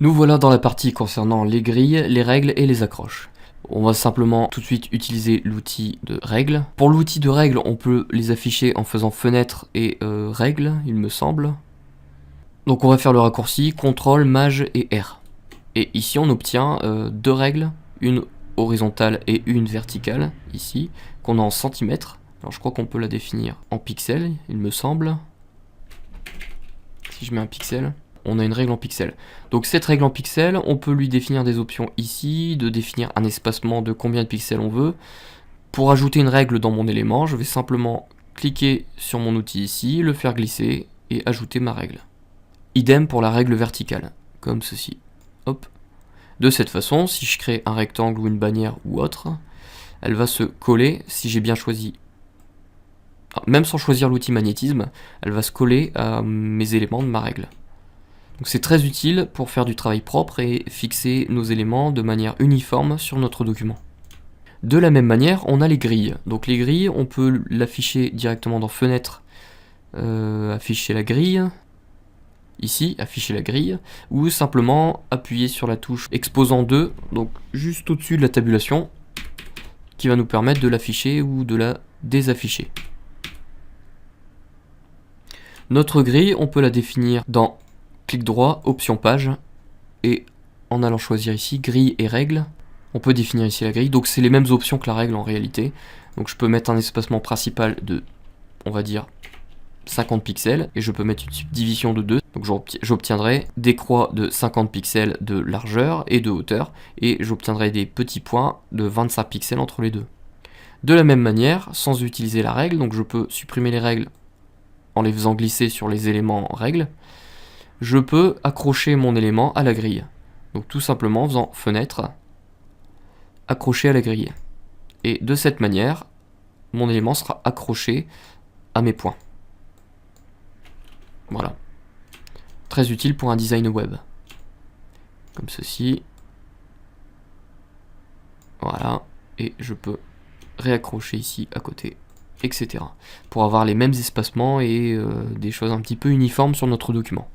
Nous voilà dans la partie concernant les grilles, les règles et les accroches. On va simplement tout de suite utiliser l'outil de règles. Pour l'outil de règles, on peut les afficher en faisant fenêtre et règles, il me semble. Donc on va faire le raccourci CTRL, Maj et R. Et ici on obtient deux règles, une horizontale et une verticale, ici, qu'on a en centimètres. Alors je crois qu'on peut la définir en pixels, il me semble. Si je mets un pixel, on a une règle en pixels. Donc cette règle en pixels, on peut lui définir des options ici, de définir un espacement de combien de pixels on veut. Pour ajouter une règle dans mon élément, je vais simplement cliquer sur mon outil ici, le faire glisser et ajouter ma règle. Idem pour la règle verticale, comme ceci. Hop. De cette façon, si je crée un rectangle ou une bannière ou autre, elle va se coller, si j'ai bien choisi, même sans choisir l'outil magnétisme, elle va se coller à mes éléments de ma règle. Donc c'est très utile pour faire du travail propre et fixer nos éléments de manière uniforme sur notre document. De la même manière, on a les grilles. Donc les grilles, on peut l'afficher directement dans Fenêtre, afficher la grille, ici, afficher la grille, ou simplement appuyer sur la touche Exposant 2, donc juste au-dessus de la tabulation, qui va nous permettre de l'afficher ou de la désafficher. Notre grille, on peut la définir dans clic droit, option page, et en allant choisir ici grille et règles, on peut définir ici la grille. Donc c'est les mêmes options que la règle en réalité. Donc je peux mettre un espacement principal de, on va dire, 50 pixels, et je peux mettre une subdivision de 2. Donc j'obtiendrai des croix de 50 pixels de largeur et de hauteur, et j'obtiendrai des petits points de 25 pixels entre les deux. De la même manière, sans utiliser la règle, donc je peux supprimer les règles en les faisant glisser sur les éléments règles, je peux accrocher mon élément à la grille. Donc tout simplement en faisant fenêtre, accrocher à la grille. Et de cette manière, mon élément sera accroché à mes points. Voilà. Très utile pour un design web. Comme ceci. Voilà. Et je peux réaccrocher ici à côté, etc. Pour avoir les mêmes espacements et des choses un petit peu uniformes sur notre document.